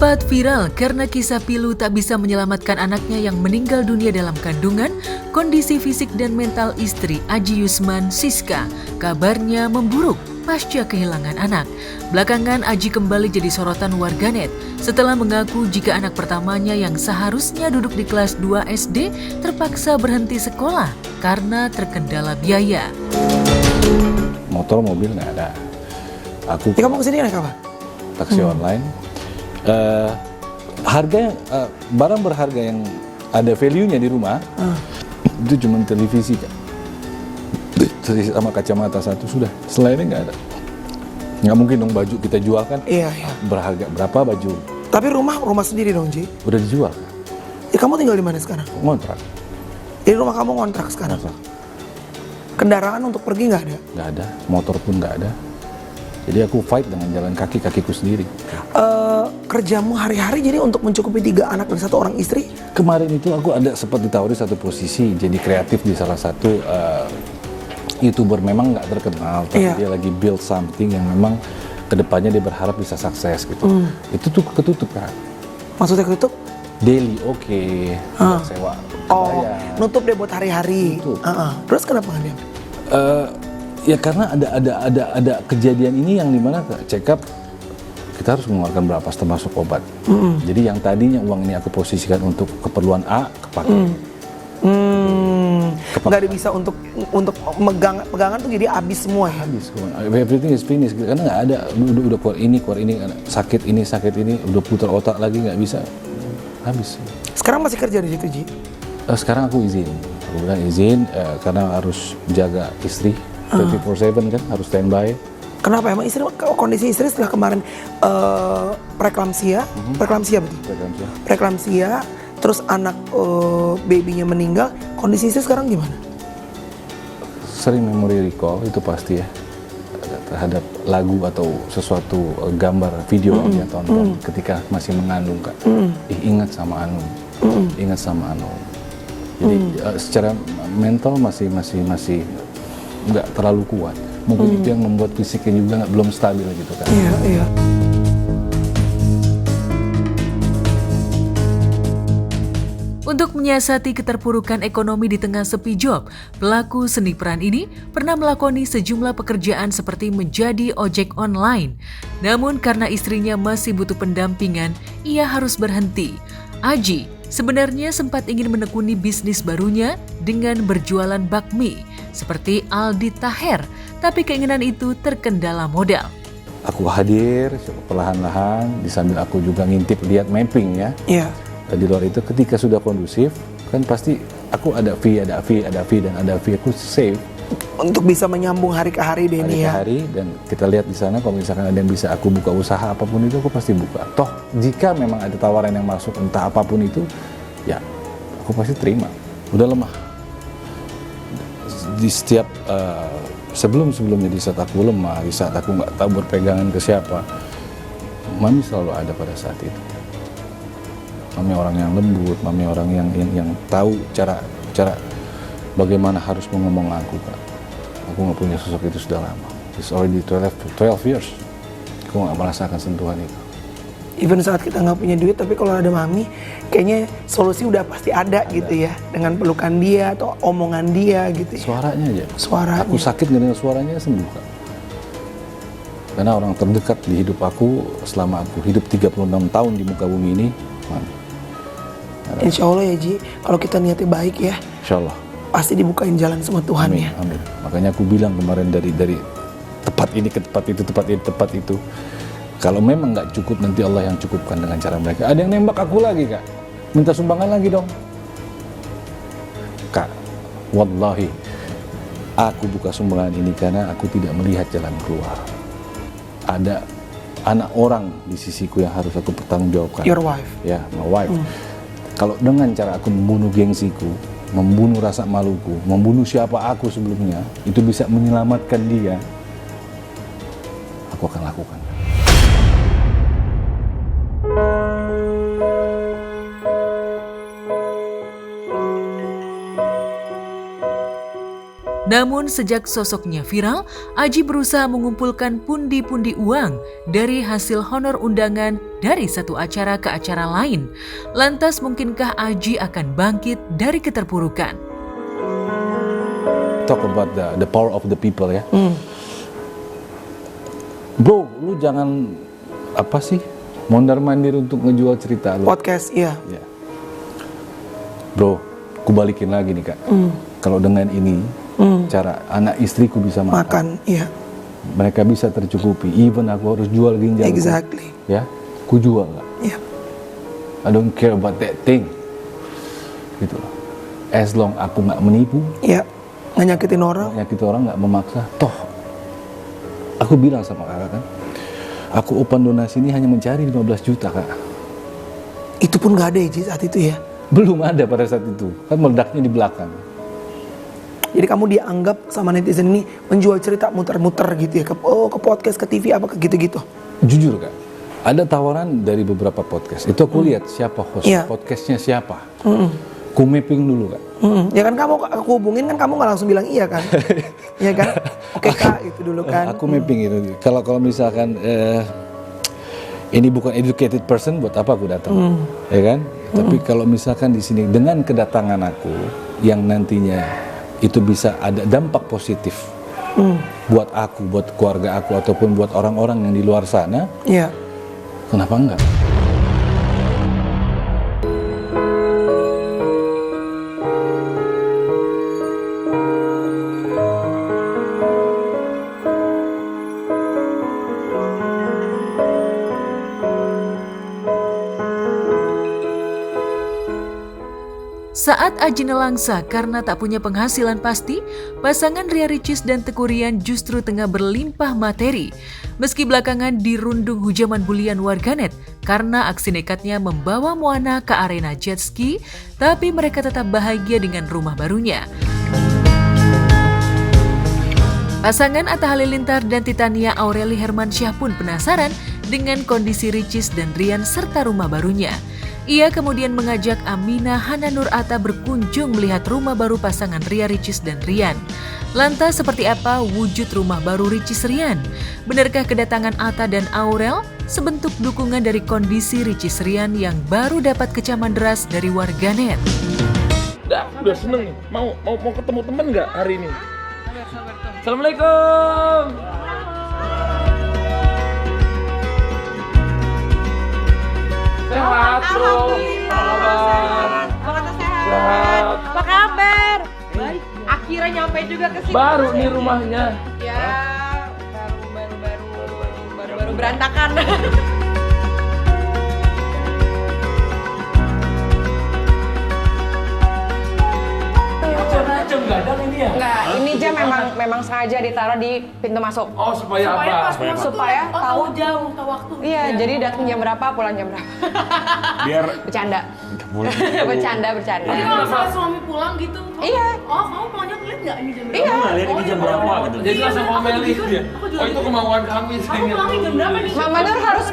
Sempat viral karena kisah pilu tak bisa menyelamatkan anaknya yang meninggal dunia dalam kandungan, kondisi fisik dan mental istri Aji Yusman, Siska, kabarnya memburuk pasca kehilangan anak. Belakangan Aji kembali jadi sorotan warganet setelah mengaku jika anak pertamanya yang seharusnya duduk di kelas 2 SD terpaksa berhenti sekolah karena terkendala biaya. Motor, mobil nggak ada. Aku kamu kesini naik apa? taksi online. Harga barang berharga yang ada value-nya di rumah itu cuma televisi kan, sama kacamata satu sudah. Selainnya nggak ada. Nggak mungkin dong baju kita jual kan. Iya. Berharga berapa baju? Tapi rumah sendiri dong, Ji? Udah dijual. Ya, kamu tinggal di mana sekarang? Ngontrak. Di rumah kamu ngontrak sekarang? Ngontrak. Kendaraan untuk pergi nggak ada? Nggak ada. Motor pun nggak ada. Jadi aku fight dengan jalan kakiku sendiri. Kerjamu hari-hari jadi untuk mencukupi 3 anak dan 1 orang istri? Kemarin itu aku ada sempat ditawari satu posisi jadi kreatif di salah satu YouTuber, memang nggak terkenal, tapi dia lagi build something yang memang kedepannya dia berharap bisa sukses gitu. Itu tuh ketutup kan? Maksudnya ketutup? Daily sewa. Bayar. Nutup deh buat hari-hari. Terus kenapa nggak dia? Ya karena ada kejadian ini yang dimana check up kita harus mengeluarkan berapa termasuk obat. Jadi yang tadinya uang ini aku posisikan untuk keperluan A kepake. Nggak ada bisa untuk pegangan tuh jadi habis semua ya? Habis, everything is finished karena nggak ada, udah keluar ini sakit ini udah putar otak lagi nggak bisa, habis. Sekarang masih kerja di situ, Ji? Sekarang aku bilang izin karena harus jaga istri 24/7 kan, harus standby. Kenapa emang kondisi istri setelah kemarin preeklamsia betul? Preeklamsia, terus anak babynya meninggal, kondisi istri sekarang gimana? Sering memory recall itu pasti ya terhadap lagu atau sesuatu gambar video yang dia tonton ketika masih mengandung kan. Ingat sama Anu. Jadi secara mental masih nggak terlalu kuat. Mungkin itu yang membuat fisiknya juga belum stabil gitu kan. Iya. Untuk menyiasati keterpurukan ekonomi di tengah sepi job, pelaku seni peran ini pernah melakoni sejumlah pekerjaan seperti menjadi ojek online. Namun karena istrinya masih butuh pendampingan, ia harus berhenti. Aji sebenarnya sempat ingin menekuni bisnis barunya dengan berjualan bakmi seperti Aldi Taher, tapi keinginan itu terkendala modal. Aku hadir perlahan-lahan, sambil aku juga ngintip lihat mapping ya. Iya. Di luar itu ketika sudah kondusif kan pasti aku ada fee aku save untuk bisa menyambung hari ke hari deh ini ya. Hari dan kita lihat di sana kalau misalkan ada yang bisa aku buka usaha apapun itu aku pasti buka. Toh jika memang ada tawaran yang masuk entah apapun itu ya aku pasti terima. Udah lemah di setiap sebelumnya di saat aku lemah, di saat aku nggak tahu berpegangan ke siapa, Mami selalu ada pada saat itu. Mami orang yang lembut, Mami orang yang tahu cara bagaimana harus ngomong aku Kak. Aku nggak punya sosok itu sudah lama. It's already 12 years. Aku nggak merasakan sentuhan itu. Even saat kita nggak punya duit, tapi kalau ada Mami, kayaknya solusi udah pasti ada gitu ya. Dengan pelukan dia atau omongan dia gitu ya. Suaranya aja. Suaranya. Aku sakit ngedengar suaranya sembuh Kak. Karena orang terdekat di hidup aku selama aku hidup 36 tahun di muka bumi ini, Mami. Insya Allah ya Ji, kalau kita niatnya baik ya, Insya Allah pasti dibukain jalan sama Tuhan. Amin, ya. amin. Makanya aku bilang kemarin dari tempat ini ke tempat itu, kalau memang nggak cukup nanti Allah yang cukupkan dengan cara mereka. Ada yang nembak aku lagi Kak, minta sumbangan lagi dong Kak. Wallahi aku buka sumbangan ini karena aku tidak melihat jalan keluar. Ada anak orang di sisiku yang harus aku pertanggungjawabkan. Your wife. Ya, my wife. Kalau dengan cara aku membunuh gengsiku, membunuh rasa maluku, membunuh siapa aku sebelumnya, itu bisa menyelamatkan dia, aku akan lakukan. Namun sejak sosoknya viral, Aji berusaha mengumpulkan pundi-pundi uang dari hasil honor undangan dari satu acara ke acara lain. Lantas mungkinkah Aji akan bangkit dari keterpurukan? Talk about the power of the people ya. Bro, lu jangan mondar-mandir untuk ngejual cerita lu. Podcast, iya. Ya. Bro, ku balikin lagi nih Kak. Kalau dengan ini, cara anak istriku bisa makan. Iya. Mereka bisa tercukupi. Even aku harus jual ginjalku. Exactly. Ya, ku jual Kak. Iya. I don't care about that thing. Gitu loh. As long aku nggak menipu, Iya. Nggak nyakitin orang. nyakit orang, nggak memaksa. Toh, aku bilang sama Kakak kan, aku open donasi ini hanya mencari 15 juta Kak. Itu pun nggak ada ya Ji, saat itu ya. Belum ada pada saat itu. Kan meledaknya di belakang. Jadi kamu dianggap sama netizen ini menjual cerita muter-muter gitu ya, ke podcast, ke TV, apa ke gitu-gitu. Jujur Kak, ada tawaran dari beberapa podcast. Itu aku lihat siapa host, Iya. podcastnya siapa. Ku mapping dulu Kak. Ya kan aku hubungin kan kamu nggak langsung bilang iya kan? Iya kan? Oke Kak, itu dulu kan. Aku mapping itu. Kalau misalkan ini bukan educated person, buat apa aku datang? Ya kan? Tapi kalau misalkan di sini dengan kedatangan aku yang nantinya itu bisa ada dampak positif buat aku, buat keluarga aku, ataupun buat orang-orang yang di luar sana, Iya. kenapa enggak? Saat Aji nelangsa karena tak punya penghasilan pasti, pasangan Ria Ricis dan Teuku Ryan justru tengah berlimpah materi. Meski belakangan dirundung hujaman bulian warganet karena aksi nekatnya membawa Moana ke arena jet ski, tapi mereka tetap bahagia dengan rumah barunya. Pasangan Atta Halilintar dan Titania Aureli Hermansyah pun penasaran dengan kondisi Ricis dan Rian serta rumah barunya. Ia kemudian mengajak Aminah Hana Nur Atta berkunjung melihat rumah baru pasangan Ria Ricis dan Rian. Lantas seperti apa wujud rumah baru Ricis Rian? Benarkah kedatangan Atta dan Aurel sebentuk dukungan dari kondisi Ricis Rian yang baru dapat kecaman deras dari warganet? Udah seneng nih. Mau ketemu temen nggak hari ini? Assalamualaikum. Sehat bro. Sehat. Apa kabar? Baik. Akhirnya nyampe juga ke sini. Baru nih rumahnya. Ya, baru berantakan. Jam gadang ini ya? Enggak, ini jam memang sengaja ditaruh di pintu masuk. Oh supaya apa? Supaya tahu jam, tahu waktu. Iya, jadi datang jam berapa, pulang jam berapa. Biar Bercanda. bercanda. Jadi kalau misalnya suami pulang gitu, Iya. oh kamu pulangnya ngeliat nggak ini jam berapa? Iya. nggak lihat ini jam berapa gitu. Jadi langsung ngomeli dia. Oh itu kemauan kami. Kamu pulangnya jam berapa nih? Mama Nur harus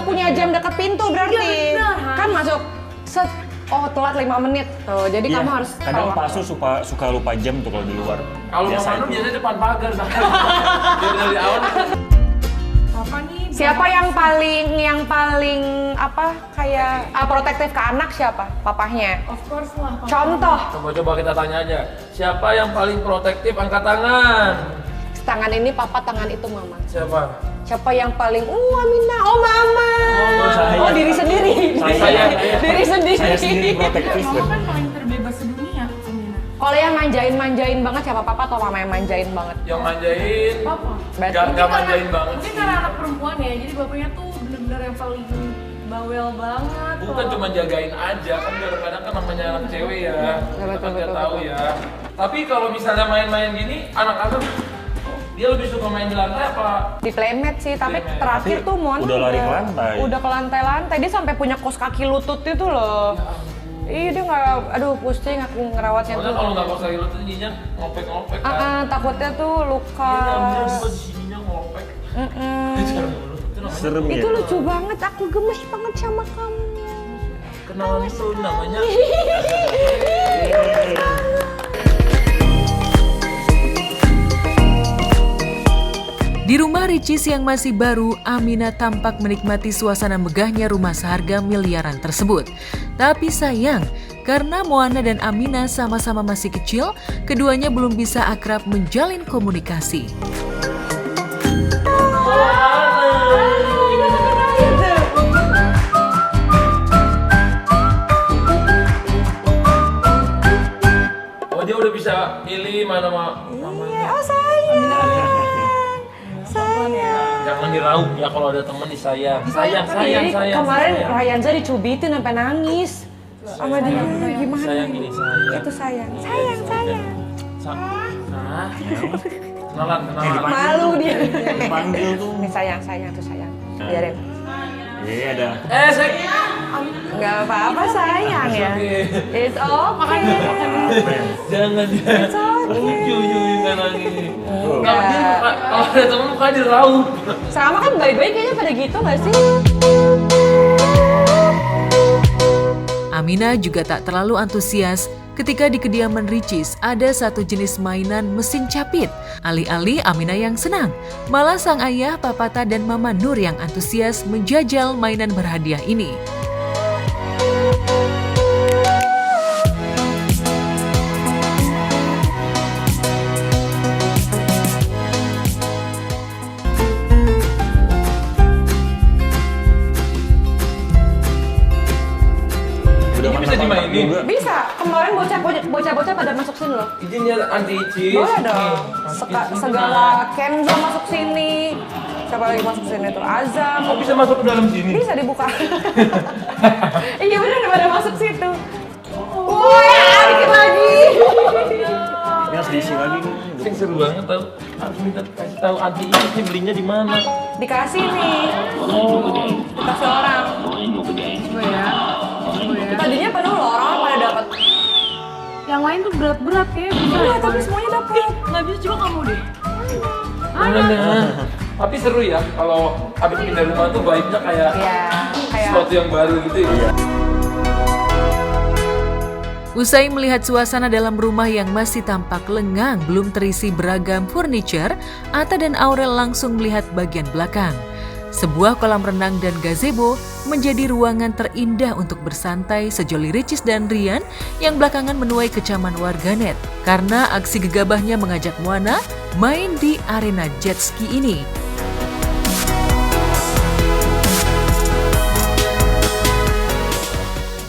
punya jam dekat pintu berarti. Iya, benar. Kan masuk set. Oh telat 5 menit tuh, jadi Iya, kamu harus kadang tahu. Pak Su suka lupa jam tuh kalau di luar. Kalau Biasa Mama Nur itu. biasanya depan pagar. Dari awal. Apa nih? Siapa yang paling apa kayak protektif ke anak siapa? Papahnya. Of course lah. Papa. Contoh, Coba kita tanya aja. Siapa yang paling protektif angkat tangan? tangan ini papa, tangan itu mama. Siapa? Siapa yang paling Aminah, oh mama. saya. Oh diri sendiri. Saya. Diri sendiri. Saya sendiri protektif. Mama kan paling terbebas sedunia, Amina. Kalau yang manjain banget siapa, papa atau mama yang manjain banget? Yang manjain. Papa. Berarti Gak manjain banget. Mungkin karena anak perempuan ya, jadi bapaknya tuh bener-bener yang paling bawel banget. Bukan cuma jagain aja, kan kadang-kadang kan namanya anak cewek ya. Kita kan nggak tahu ya. Tapi kalau misalnya main-main gini, anak-anak dia lebih suka main di lantai apa? di playmat sih, tapi Playmat. terakhir tuh Mon Udah lari ke lantai. Udah ke lantai-lantai, dia sampai punya kos kaki lutut itu loh. Iya dia nggak, aduh pusing aku ngerawatnya Soalnya tuh. kalau nggak kos lagi lu tuh giginya ngopek-ngopek kan. Takutnya tuh Iya, lukas. di sininya ngopek. Mm-mm. Itu namanya Serem ya. Itu lucu banget, aku gemes banget sama kamu. kenalan itu namanya. Di rumah Ricis yang masih baru, Amina tampak menikmati suasana megahnya rumah seharga miliaran tersebut. Tapi sayang, karena Moana dan Amina sama-sama masih kecil, keduanya belum bisa akrab menjalin komunikasi. Oh, dia udah bisa milih mana mama. Iya, oh sayang. Jangan diraup ya kalau ada temen disayang. Sayang. Kemarin sayang. Ryanza dicubitin sampai nangis. Sama dia gimana? Sayang gini, sayang. Itu sayang. Kenalan. Malu dia. Dipanggil tuh. Ini sayang tuh sayang. Biarin. Iya ada. Sayang. Enggak apa-apa sayang ya. It's okay. Jangan ya. It's okay. Nggak nangis. Kalau ada temen muka diraup. Sama kan baik-baik kayaknya pada gitu nggak sih? Amina juga tak terlalu antusias ketika di kediaman Ricis ada satu jenis mainan mesin capit. Alih-alih Amina yang senang, malah sang ayah, Papata dan Mama Nur yang antusias menjajal mainan berhadiah ini. Bisa dimainin. Bisa. Kemarin bocah-bocah pada masuk sini loh. Izinnya anti icis. Boleh dong. Segala Kenzo masuk sini. Siapa lagi masuk sini tuh? Azam. Oh, bisa masuk ke dalam sini. Bisa dibuka. Iya benar pada masuk situ. Wah, dikit lagi. Ini harus diisi lagi nih. Yang seru banget tau. Harus minta kasih tahu anti icis nih belinya di mana. Dikasih nih. Dikasih orang. Tadinya penuh loh, orang pada dapat. Yang lain tuh berat-berat kayak bisa. Iya, tapi semuanya dapat. Nggak bisa coba kamu deh. Tapi seru ya kalau habis pindah rumah tuh vibe-nya kayak Kayak sesuatu yang baru gitu ya. Usai melihat suasana dalam rumah yang masih tampak lengang, belum terisi beragam furniture, Atta dan Aurel langsung melihat bagian belakang. Sebuah kolam renang dan gazebo menjadi ruangan terindah untuk bersantai sejoli Ricis dan Rian yang belakangan menuai kecaman warganet karena aksi gegabahnya mengajak Moana main di arena jet ski ini.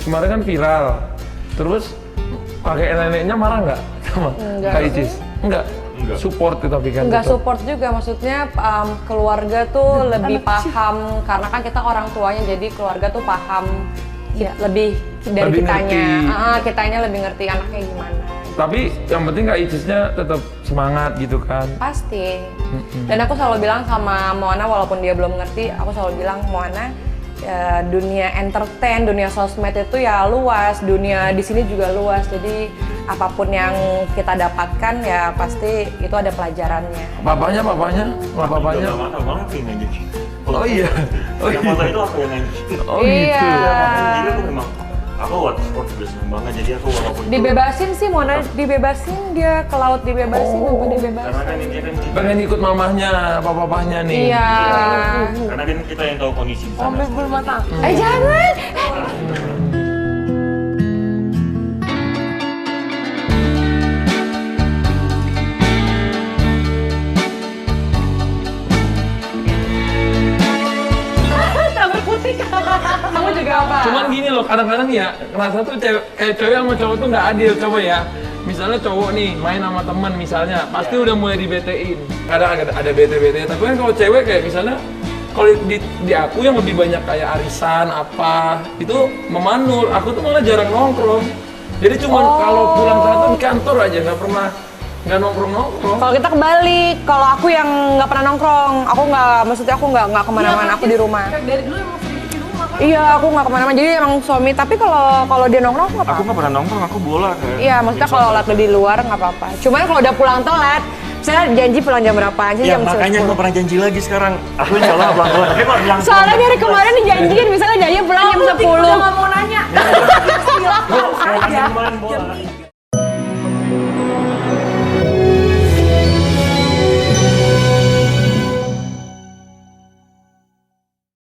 Kemarin kan viral, terus kakek neneknya marah nggak sama Kak Icis? Enggak. Support itu tapi kan. Enggak support juga, maksudnya keluarga tuh lebih paham karena kan kita orang tuanya, jadi keluarga tuh paham lebih dari Lebih kitanya. ngerti. Kitanya lebih ngerti anaknya gimana. Tapi yang penting Kak Icisnya tetap semangat gitu kan. Pasti. Dan aku selalu bilang sama Moana, walaupun dia belum ngerti, aku selalu bilang Moana, dunia entertain, dunia sosmed itu ya luas, dunia di sini juga luas. Jadi apapun yang kita dapatkan ya pasti itu ada pelajarannya. Bapaknya? Udah lama banget sih ngaji. Oh iya. Yang foto itu aku yang ngaji. Oh Iya. Jadi aku memang aku water sport juga seneng banget, jadi aku walaupun Dibebasin sih, Moana dibebasin, dia ke laut dibebasin, apa dibebasin. karena kan ini kan kita, Pengen ikut mamahnya, papahnya nih. Iya. karena kan kita yang tahu kondisi di sana. Jangan! Tabur putih. Kamu juga apa? Cuman gini loh, kadang-kadang ya ngerasa tuh kayak cewek sama cowok tuh nggak adil, coba ya. Misalnya cowok nih main sama teman misalnya, pasti udah mulai dibetein. Kadang ada bete-bete, tapi kan kalau cewek kayak misalnya kalau di aku yang lebih banyak kayak arisan apa itu memanul, aku tuh malah jarang nongkrong. Jadi cuman kalau pulang satu di kantor aja, nggak nongkrong. Kalau kita kebalik, kalau aku yang nggak pernah nongkrong, aku nggak kemana-mana, aku di rumah. Dari dulu emang sering di rumah kan. Iya, aku nggak kemana-mana, jadi emang suami. Tapi kalau dia nongkrong nggak Aku apa-apa. nggak pernah nongkrong, aku bola kayak. Iya, maksudnya kalau lagi di luar nggak apa-apa. Cuman kalau udah pulang telat, saya janji pulang jam berapa aja, Ya jam makanya 10. aku pernah janji lagi sekarang. Aku insya Allah pulang keluar. Tapi kalau bilang Soalnya dari kemarin dijanjiin, misalnya janji pulang jam 10. Udah nggak mau nanya. Silakan saja. Bola.